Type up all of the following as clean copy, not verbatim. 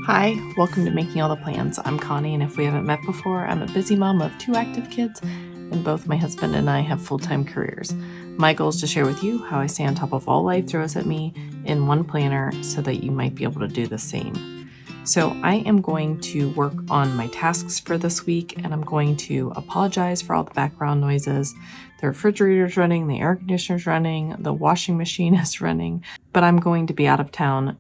Hi, welcome to Making All the Plans. I'm Connie, and if we haven't met before, I'm a busy mom of 2 active kids, and both my husband and I have full-time careers. My goal is to share with you how I stay on top of all life throws at me in one planner so that you might be able to do the same. So I am going to work on my tasks for this week, and I'm going to apologize for all the background noises. The refrigerator's running, the air conditioner's running, the washing machine is running, but I'm going to be out of town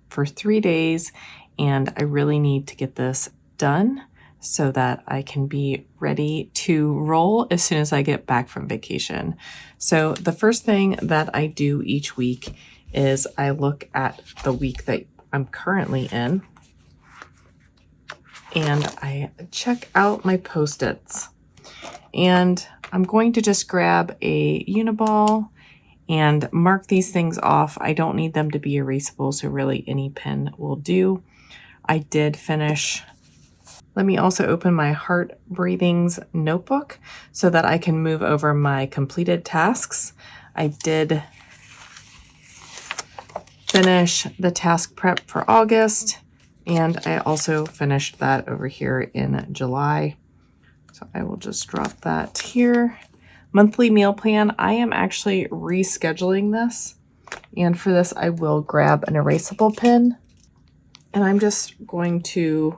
for 3 days, and I really need to get this done so that I can be ready to roll as soon as I get back from vacation. So the first thing that I do each week is I look at the week that I'm currently in, and I check out my Post-its. And I'm going to just grab a Uniball and mark these things off. I don't need them to be erasable, so really any pen will do. I did finish. Let me also open my Heart Breathings notebook so that I can move over my completed tasks. I did finish the task prep for August, and I also finished that over here in July. So I will just drop that here. Monthly meal plan, I am actually rescheduling this. And for this, I will grab an erasable pen. And I'm just going to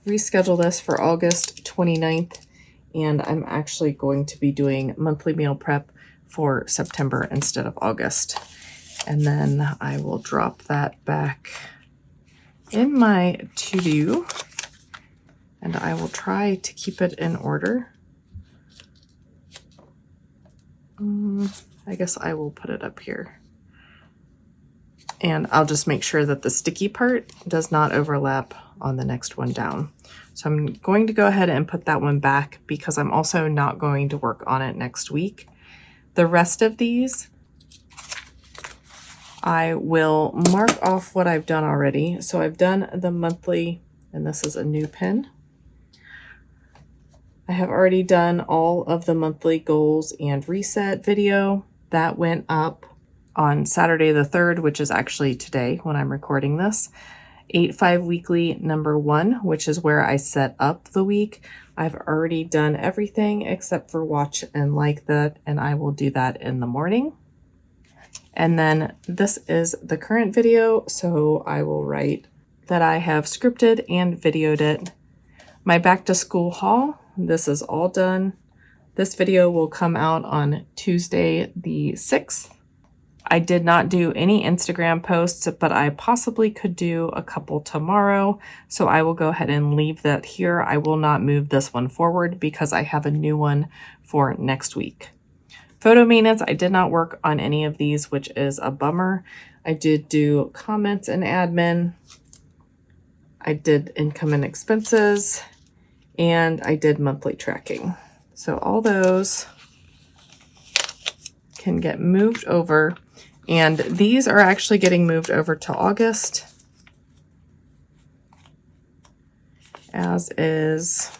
reschedule this for August 29th. And I'm actually going to be doing monthly meal prep for September instead of August. And then I will drop that back in my to-do. And I will try to keep it in order. I guess I will put it up here. And I'll just make sure that the sticky part does not overlap on the next one down. So I'm going to go ahead and put that one back because I'm also not going to work on it next week. The rest of these, I will mark off what I've done already. So I've done the monthly, and this is a new pen. I have already done all of the monthly goals and reset video. That went up on Saturday the 3rd, which is actually today when I'm recording this. 8-5 weekly number 1, which is where I set up the week. I've already done everything except for watch and like that, and I will do that in the morning. And then this is the current video, so I will write that I have scripted and videoed it. My back to school haul, this is all done. This video will come out on Tuesday the 6th. I did not do any Instagram posts, but I possibly could do a couple tomorrow. So I will go ahead and leave that here. I will not move this one forward because I have a new one for next week. Photo maintenance, I did not work on any of these, which is a bummer. I did do comments and admin. I did income and expenses, and I did monthly tracking. So all those can get moved over. And these are actually getting moved over to August, as is.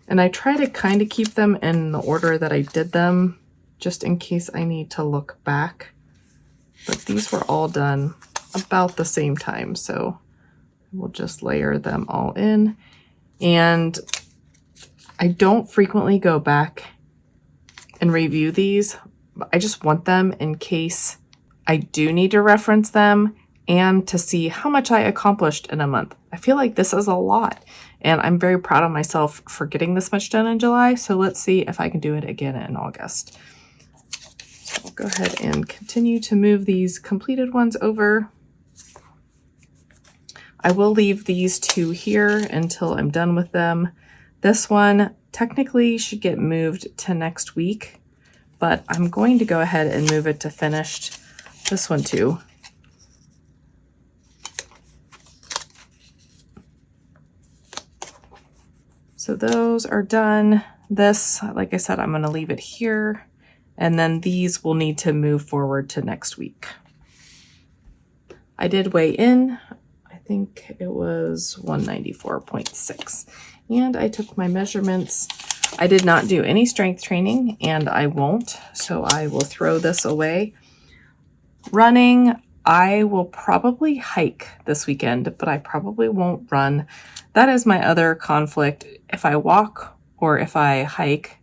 And I try to kind of keep them in the order that I did them, just in case I need to look back. But these were all done about the same time, so we'll just layer them all in. And I don't frequently go back and review these. I just want them in case I do need to reference them and to see how much I accomplished in a month. I feel like this is a lot, and I'm very proud of myself for getting this much done in July. So let's see if I can do it again in August. So I'll go ahead and continue to move these completed ones over. I will leave these 2 here until I'm done with them. This one technically should get moved to next week, but I'm going to go ahead and move it to finished. This one too. So those are done. This, like I said, I'm going to leave it here. And then these will need to move forward to next week. I did weigh in. I think it was 194.6. And I took my measurements. I did not do any strength training, and I won't, so I will throw this away. Running, I will probably hike this weekend, but I probably won't run. That is my other conflict. If I walk or if I hike,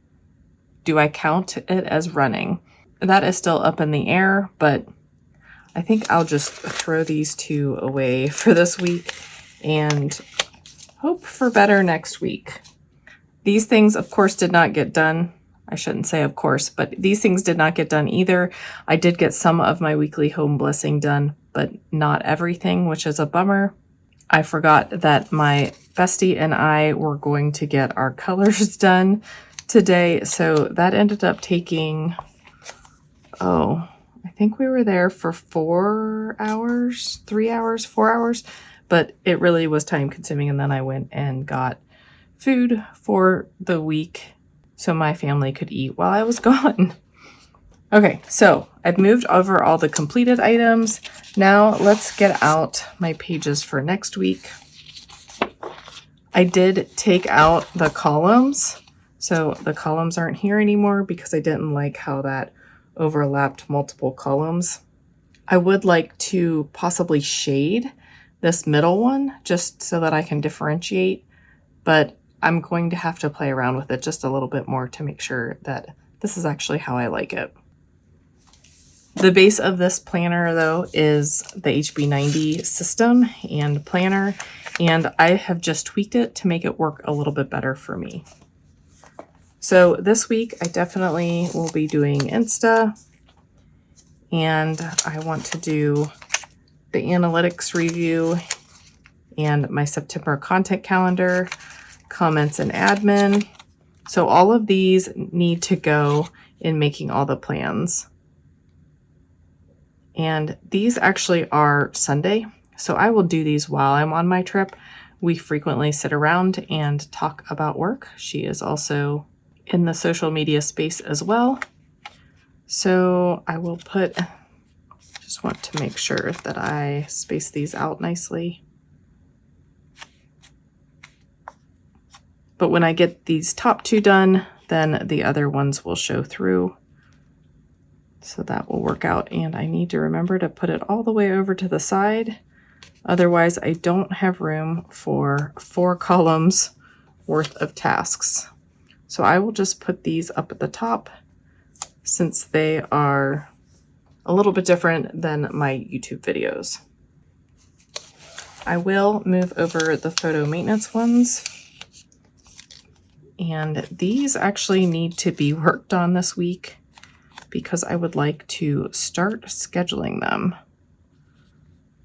do I count it as running? That is still up in the air, but I think I'll just throw these two away for this week and hope for better next week. These things, of course, did not get done. I shouldn't say of course, but these things did not get done either. I did get some of my weekly home blessing done, but not everything, which is a bummer. I forgot that my bestie and I were going to get our colors done today, so that ended up taking, I think we were there for 4 hours, 3 hours, 4 hours, but it really was time consuming. And then I went and got food for the week so my family could eat while I was gone. Okay, so I've moved over all the completed items. Now let's get out my pages for next week. I did take out the columns. So the columns aren't here anymore because I didn't like how that overlapped multiple columns. I would like to possibly shade this middle one just so that I can differentiate, but I'm going to have to play around with it just a little bit more to make sure that this is actually how I like it. The base of this planner, though, is the HB90 system and planner, and I have just tweaked it to make it work a little bit better for me. So this week, I definitely will be doing Insta, and I want to do the analytics review and my September content calendar, comments and admin. So all of these need to go in making all the plans. And these actually are Sunday, so I will do these while I'm on my trip. We frequently sit around and talk about work. She is also in the social media space as well. So I will just want to make sure that I space these out nicely. But when I get these top two done, then the other ones will show through. So that will work out. And I need to remember to put it all the way over to the side. Otherwise, I don't have room for 4 columns worth of tasks. So I will just put these up at the top since they are a little bit different than my YouTube videos. I will move over the photo maintenance ones. And these actually need to be worked on this week because I would like to start scheduling them.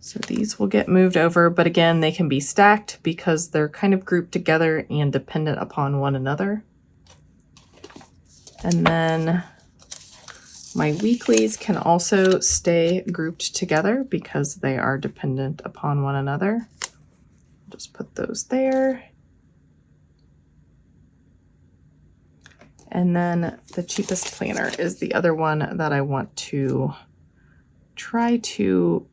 So these will get moved over, but again, they can be stacked because they're kind of grouped together and dependent upon one another. And then my weeklies can also stay grouped together because they are dependent upon one another. Just put those there. And then the cheapest planner is the other one that I want to try to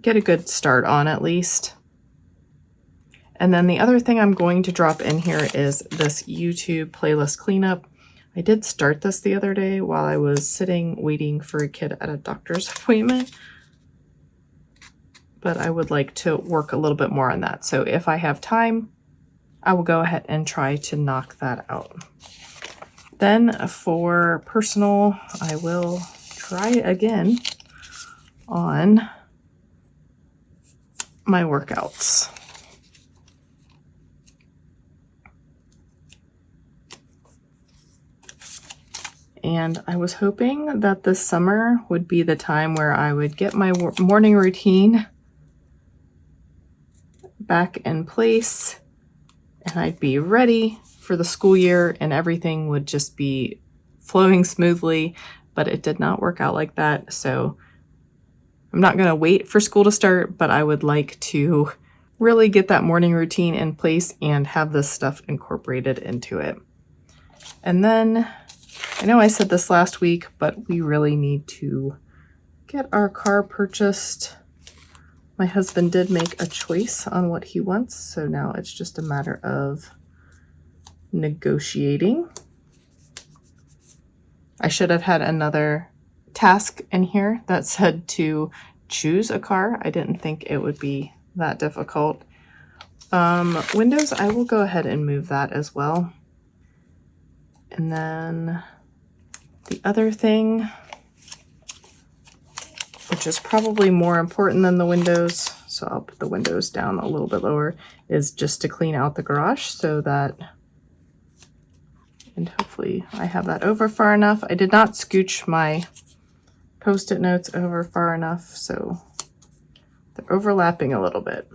get a good start on at least. And then the other thing I'm going to drop in here is this YouTube playlist cleanup. I did start this the other day while I was sitting waiting for a kid at a doctor's appointment, but I would like to work a little bit more on that. So if I have time, I will go ahead and try to knock that out. Then for personal, I will try again on my workouts. And I was hoping that this summer would be the time where I would get my morning routine back in place and I'd be ready for the school year and everything would just be flowing smoothly, but it did not work out like that. So I'm not going to wait for school to start, but I would like to really get that morning routine in place and have this stuff incorporated into it. And then I know I said this last week, but we really need to get our car purchased. My husband did make a choice on what he wants, so now it's just a matter of negotiating. I should have had another task in here that said to choose a car. I didn't think it would be that difficult. Windows, I will go ahead and move that as well. And then the other thing, which is probably more important than the windows, so I'll put the windows down a little bit lower, is just to clean out the garage so that, and hopefully I have that over far enough. I did not scooch my Post-it notes over far enough, so they're overlapping a little bit,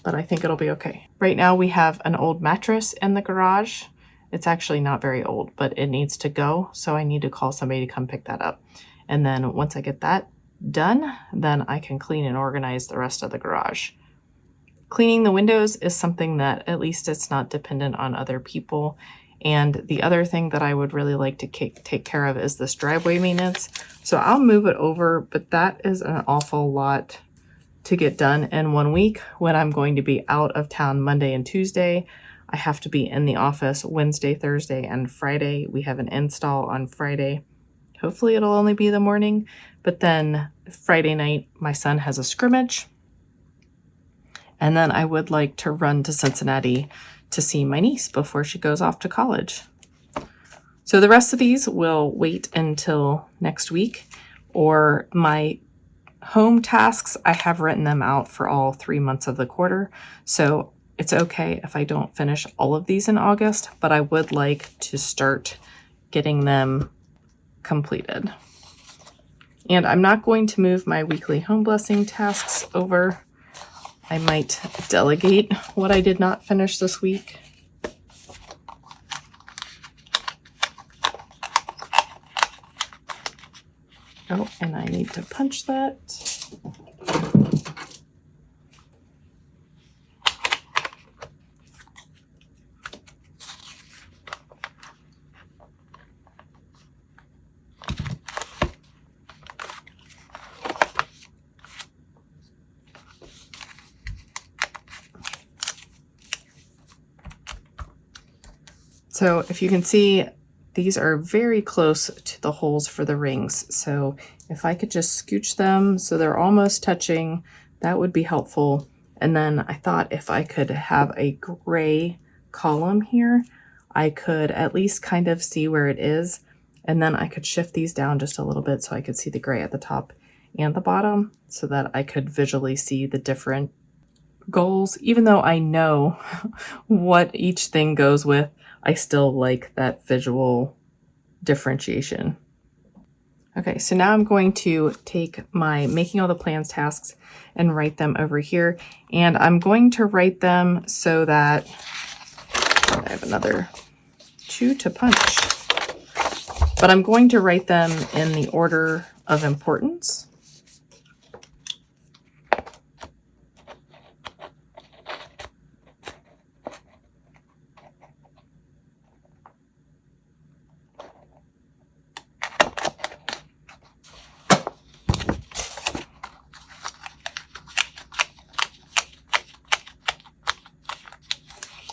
but I think it'll be okay. Right now we have an old mattress in the garage. It's actually not very old, but it needs to go, so I need to call somebody to come pick that up. And then once I get that done, then I can clean and organize the rest of the garage. Cleaning the windows is something that at least it's not dependent on other people. And the other thing that I would really like to take care of is this driveway maintenance. So I'll move it over, but that is an awful lot to get done in 1 week when I'm going to be out of town Monday and Tuesday. I have to be in the office Wednesday, Thursday, and Friday. We have an install on Friday. Hopefully it'll only be the morning, but then Friday night, my son has a scrimmage. And then I would like to run to Cincinnati to see my niece before she goes off to college. So the rest of these will wait until next week, or my home tasks, I have written them out for all 3 months of the quarter. So it's okay if I don't finish all of these in August, but I would like to start getting them completed. And I'm not going to move my weekly home blessing tasks over. I might delegate what I did not finish this week. Oh, and I need to punch that. So if you can see, these are very close to the holes for the rings. So if I could just scooch them so they're almost touching, that would be helpful. And then I thought if I could have a gray column here, I could at least kind of see where it is. And then I could shift these down just a little bit so I could see the gray at the top and the bottom so that I could visually see the different goals. Even though I know what each thing goes with, I still like that visual differentiation. Okay, so now I'm going to take my making all the plans tasks and write them over here. And I'm going to write them so that I have another 2 to punch. But I'm going to write them in the order of importance.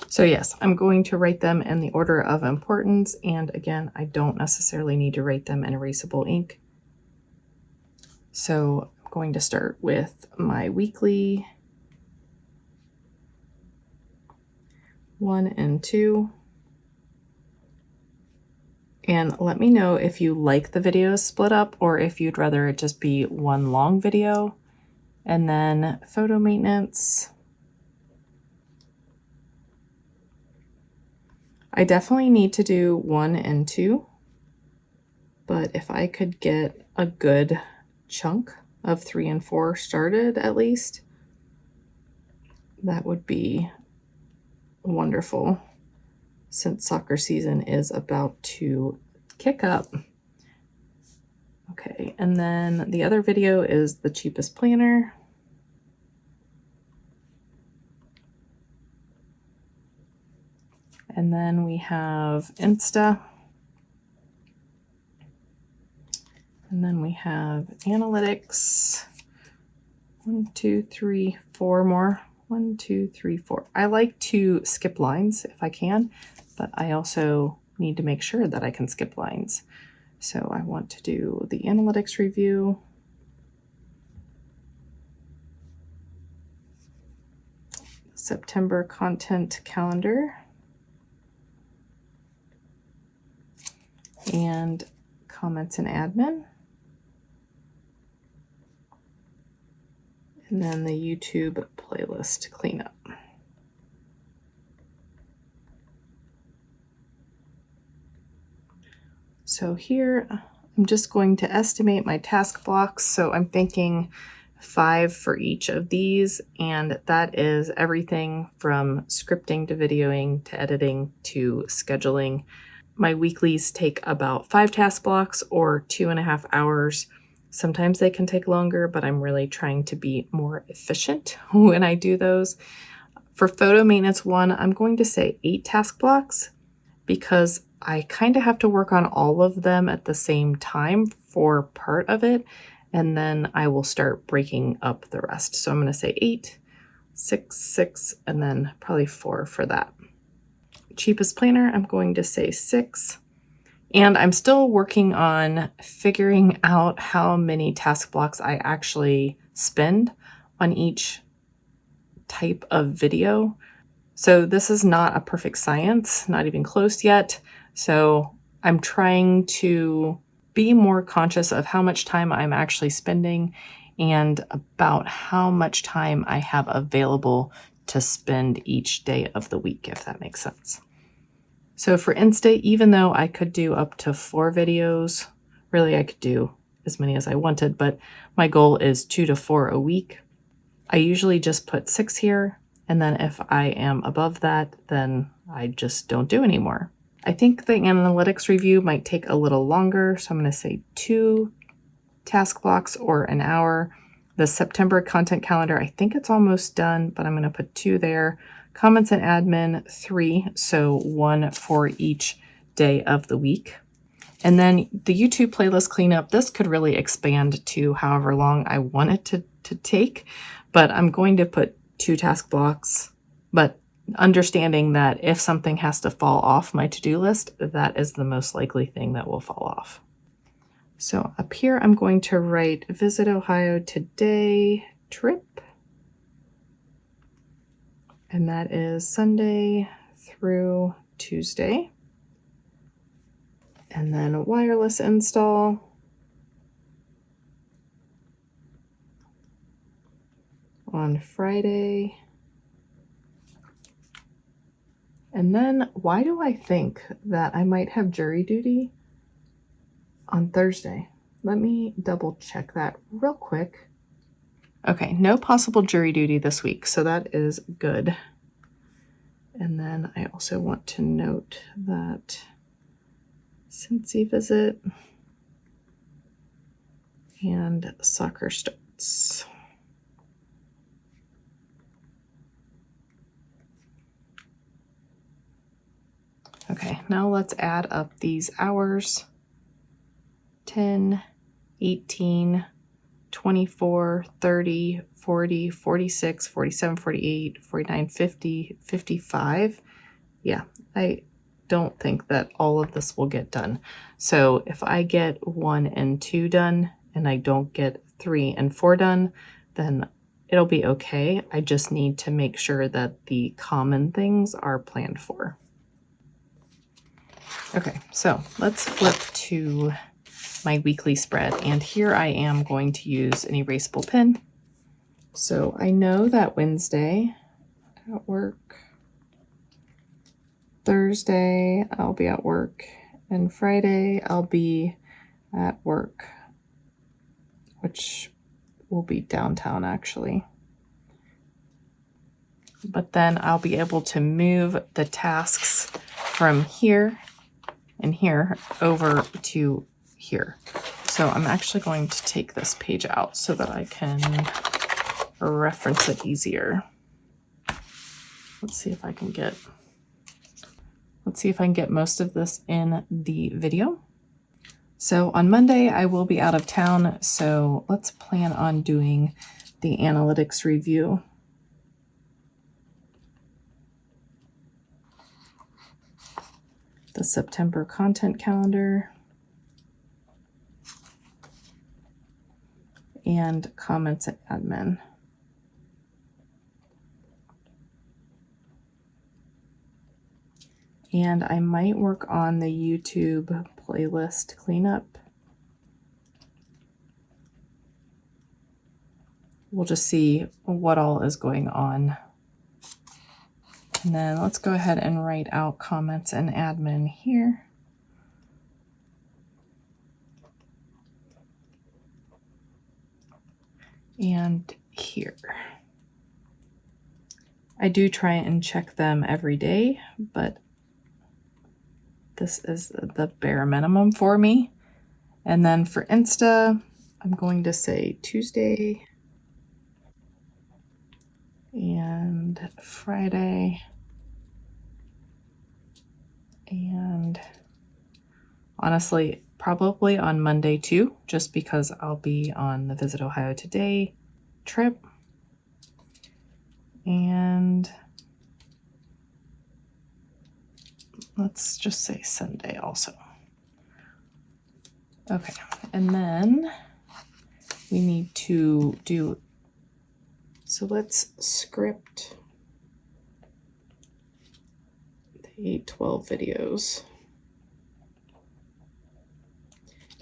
So yes, I'm going to write them in the order of importance. And again, I don't necessarily need to write them in erasable ink. So I'm going to start with my weekly 1 and 2. And let me know if you like the videos split up or if you'd rather it just be one long video. And then photo maintenance. I definitely need to do 1 and 2, but if I could get a good chunk of 3 and 4 started at least, that would be wonderful since soccer season is about to kick up. Okay, and then the other video is the cheapest planner. And then we have Insta. And then we have analytics. 1, 2, 3, 4 more. 1, 2, 3, 4. I like to skip lines if I can, but I also need to make sure that I can skip lines. So I want to do the analytics review. September content calendar, and comments and admin, and then the YouTube playlist cleanup. So here I'm just going to estimate my task blocks. So I'm thinking 5 for each of these, and that is everything from scripting to videoing to editing to scheduling. My weeklies take about 5 task blocks or 2.5 hours. Sometimes they can take longer, but I'm really trying to be more efficient when I do those. For photo maintenance 1, I'm going to say 8 task blocks because I kind of have to work on all of them at the same time for part of it, and then I will start breaking up the rest. So I'm going to say 8, 6, 6, and then probably 4 for that. Cheapest planner, I'm going to say 6. And I'm still working on figuring out how many task blocks I actually spend on each type of video. So this is not a perfect science, not even close yet. So I'm trying to be more conscious of how much time I'm actually spending and about how much time I have available to spend each day of the week, if that makes sense. So for Insta, even though I could do up to 4 videos, really I could do as many as I wanted, but my goal is 2 to 4 a week. I usually just put 6 here, and then if I am above that, then I just don't do anymore. I think the analytics review might take a little longer, so I'm going to say 2 task blocks or an hour. The September content calendar, I think it's almost done, but I'm going to put 2 there. Comments and admin, 3, so 1 for each day of the week. And then the YouTube playlist cleanup, this could really expand to however long I want it to take, but I'm going to put 2 task blocks, but understanding that if something has to fall off my to-do list, that is the most likely thing that will fall off. So up here, I'm going to write Visit Ohio Today trip. And that is Sunday through Tuesday. And then a wireless install. On Friday. And then why do I think that I might have jury duty on Thursday? Let me double check that real quick. Okay, no possible jury duty this week, so that is good. And then I also want to note that Cincy visit and soccer starts. Okay, now let's add up these hours. 10, 18, 24, 30, 40, 46, 47, 48, 49, 50, 55. Yeah, I don't think that all of this will get done. So if I get 1 and 2 done and I don't get 3 and 4 done, then it'll be okay. I just need to make sure that the common things are planned for. Okay, so let's flip to my weekly spread, and here I am going to use an erasable pen. So I know that Wednesday at work, Thursday I'll be at work, and Friday I'll be at work, which will be downtown actually. But then I'll be able to move the tasks from here and here over to here. So I'm actually going to take this page out so that I can reference it easier. Let's see if I can get most of this in the video. So on Monday, I will be out of town, so let's plan on doing the analytics review. The September content calendar, and comments and admin. And I might work on the YouTube playlist cleanup. We'll just see what all is going on. And then let's go ahead and write out comments and admin here. And here. I do try and check them every day, but this is the bare minimum for me. And then for Insta, I'm going to say Tuesday and Friday and honestly, probably on Monday too, just because I'll be on the Visit Ohio Today trip. And let's just say Sunday also. Okay, and then we need to do, so let's script the 812 videos.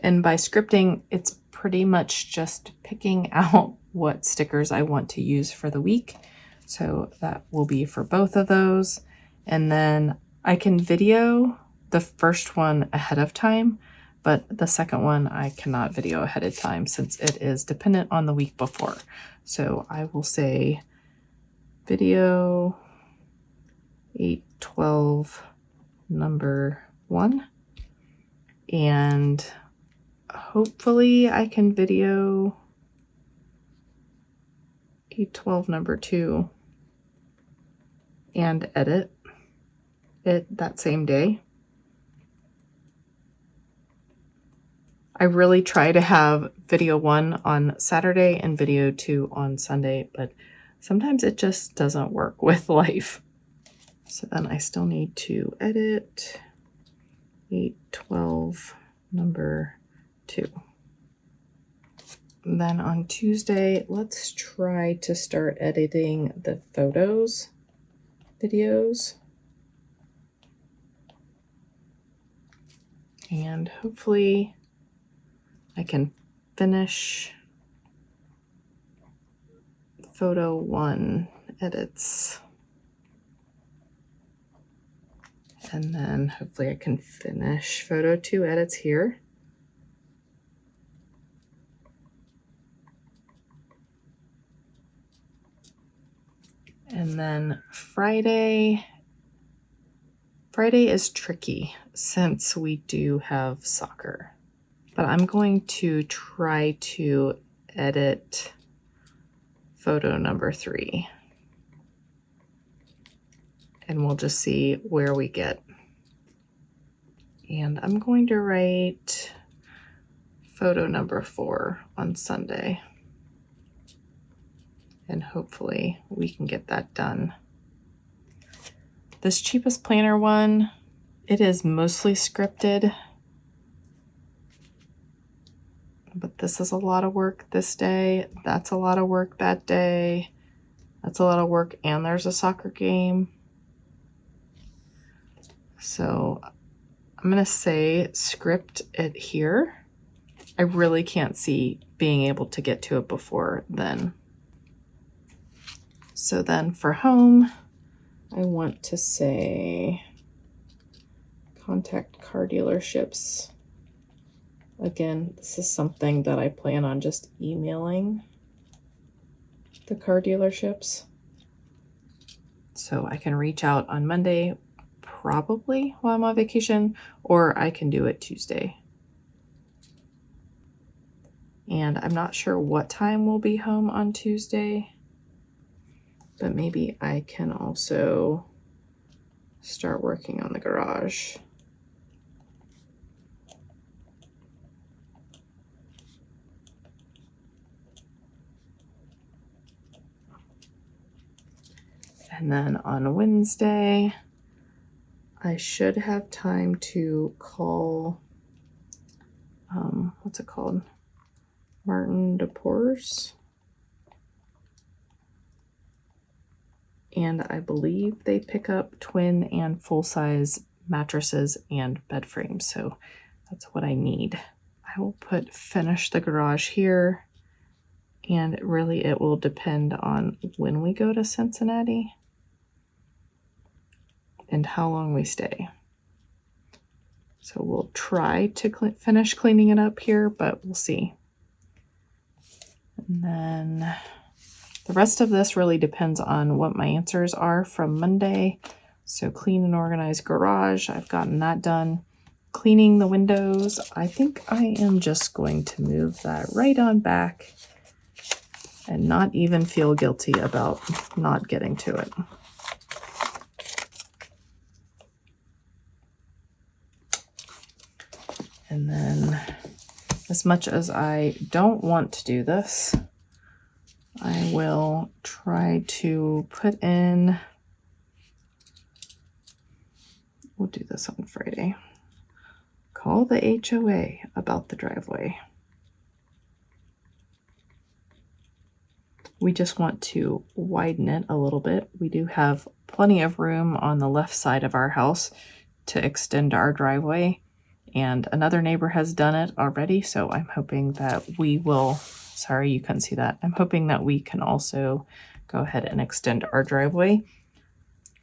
And by scripting, it's pretty much just picking out what stickers I want to use for the week. So that will be for both of those. And then I can video the first one ahead of time, but the second one I cannot video ahead of time since it is dependent on the week before. So I will say video 812 number 1, and hopefully I can video 812 number 2 and edit it that same day. I really try to have video 1 on Saturday and video 2 on Sunday, but sometimes it just doesn't work with life. So then I still need to edit 812 number 2. And then on Tuesday, let's try to start editing the photos videos. And hopefully I can finish photo 1 edits. And then hopefully I can finish photo 2 edits here. And then Friday is tricky since we do have soccer. But I'm going to try to edit photo number 3. And we'll just see where we get. And I'm going to write photo number 4 on Sunday. And hopefully we can get that done. This cheapest planner one, it is mostly scripted. But this is a lot of work this day. That's a lot of work that day. That's a lot of work, and there's a soccer game. So I'm going to say script it here. I really can't see being able to get to it before then. So then for home, I want to say contact car dealerships. Again, this is something that I plan on just emailing the car dealerships. So I can reach out on Monday, probably while I'm on vacation, or I can do it Tuesday. And I'm not sure what time we'll be home on Tuesday, but maybe I can also start working on the garage. And then on Wednesday, I should have time to call, what's it called? Martin DePors. And I believe they pick up twin and full-size mattresses and bed frames. So that's what I need. I will finish the garage here, and really it will depend on when we go to Cincinnati and how long we stay. So we'll try to finish cleaning it up here, but we'll see. And then the rest of this really depends on what my answers are from Monday. So clean and organize garage, I've gotten that done. Cleaning the windows, I think I am just going to move that right on back and not even feel guilty about not getting to it. And then, as much as I don't want to do this, I will try to put in, we'll do this on Friday. Call the HOA about the driveway. We just want to widen it a little bit. We do have plenty of room on the left side of our house to extend our driveway, and another neighbor has done it already, so I'm hoping that we will, sorry you couldn't see that, I'm hoping that we can also go ahead and extend our driveway.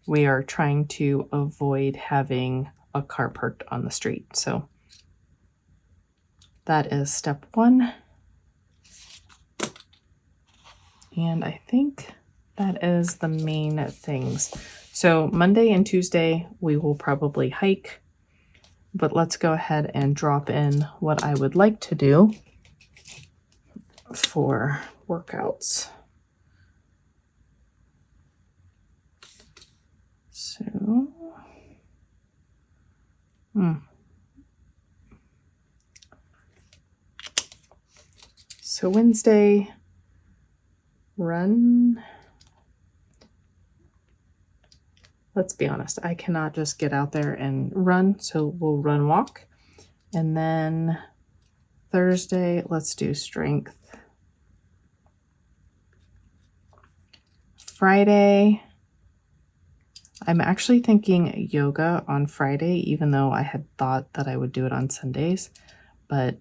We are trying to avoid having a car parked on the street, so that is step one. And I think that is the main things. So Monday and Tuesday, we will probably hike, but let's go ahead and drop in what I would like to do for workouts. So Wednesday, run. Let's be honest, I cannot just get out there and run, so we'll run walk. And then Thursday, let's do strength. Friday, I'm actually thinking yoga on Friday, even though I had thought that I would do it on Sundays. But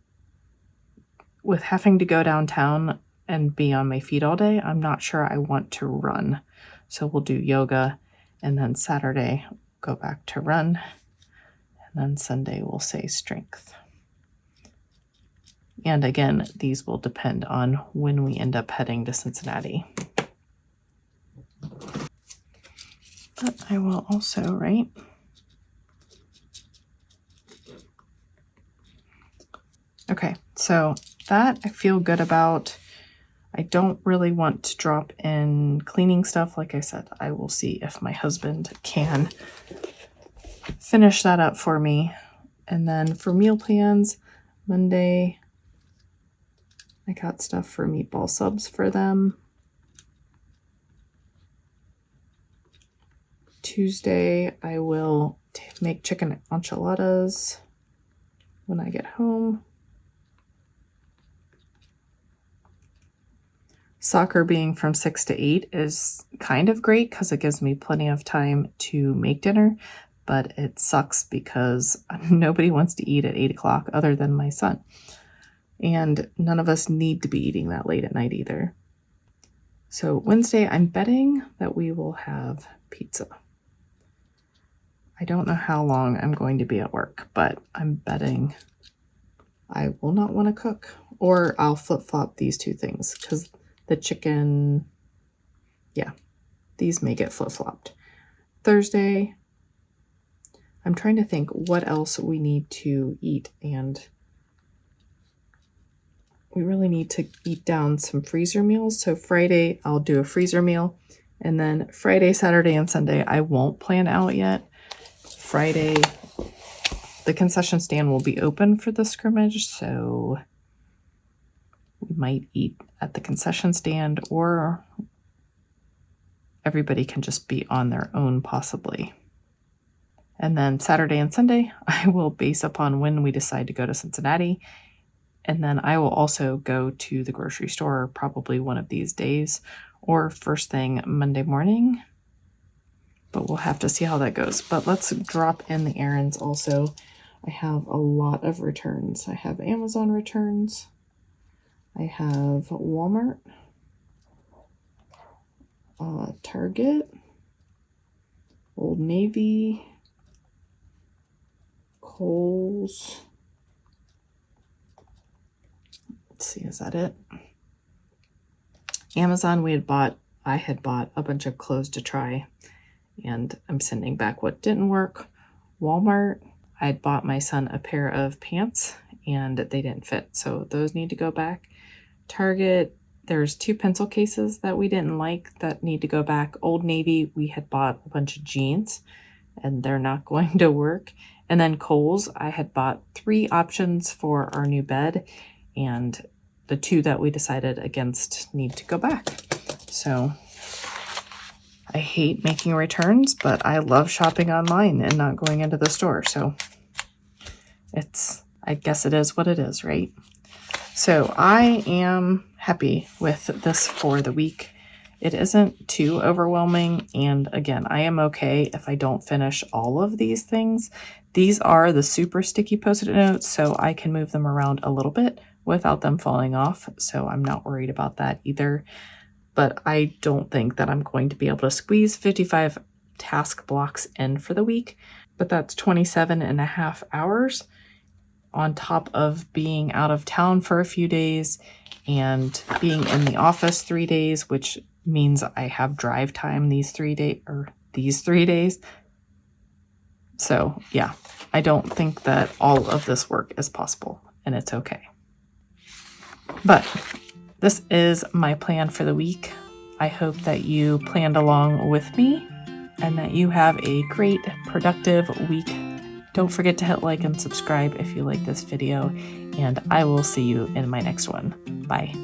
with having to go downtown and be on my feet all day, I'm not sure I want to run. So we'll do yoga, and then Saturday, go back to run. And then Sunday, we'll say strength. And again, these will depend on when we end up heading to Cincinnati. But I will also write okay, so that I feel good about. I don't really want to drop in cleaning stuff. Like I said, I will see if my husband can finish that up for me. And then for meal plans, Monday, I got stuff for meatball subs for them. Tuesday, I will make chicken enchiladas when I get home. Soccer being from 6 to 8 is kind of great because it gives me plenty of time to make dinner, but it sucks because nobody wants to eat at 8 o'clock other than my son. And none of us need to be eating that late at night either. So Wednesday, I'm betting that we will have pizza. I don't know how long I'm going to be at work, but I'm betting I will not want to cook, or I'll flip-flop these two things because the chicken, yeah, these may get flip-flopped. Thursday, I'm trying to think what else we need to eat, and we really need to eat down some freezer meals. So Friday, I'll do a freezer meal, and then Friday, Saturday, and Sunday, I won't plan out yet. Friday, the concession stand will be open for the scrimmage, so we might eat at the concession stand, or everybody can just be on their own possibly. And then Saturday and Sunday, I will base upon when we decide to go to Cincinnati. And then I will also go to the grocery store probably one of these days, or first thing Monday morning. but we'll have to see how that goes. But let's drop in the errands also. I have a lot of returns. I have Amazon returns. I have Walmart, Target, Old Navy, Kohl's. Let's see, is that it? Amazon, I had bought a bunch of clothes to try, and I'm sending back what didn't work. Walmart, I had bought my son a pair of pants and they didn't fit, so those need to go back. Target, there's 2 pencil cases that we didn't like that need to go back. Old Navy, we had bought a bunch of jeans and they're not going to work. And then Kohl's, I had bought 3 options for our new bed, and the 2 that we decided against need to go back. So I hate making returns, but I love shopping online and not going into the store. So I guess it is what it is, right? So I am happy with this for the week. It isn't too overwhelming. And again, I am okay if I don't finish all of these things. These are the super sticky Post-it notes, so I can move them around a little bit without them falling off. So I'm not worried about that either. But I don't think that I'm going to be able to squeeze 55 task blocks in for the week. But that's 27.5 hours on top of being out of town for a few days and being in the office 3 days, which means I have drive time these 3 days. So yeah, I don't think that all of this work is possible, and it's okay. But this is my plan for the week. I hope that you planned along with me and that you have a great, productive week. Don't forget to hit like and subscribe if you like this video, and I will see you in my next one. Bye.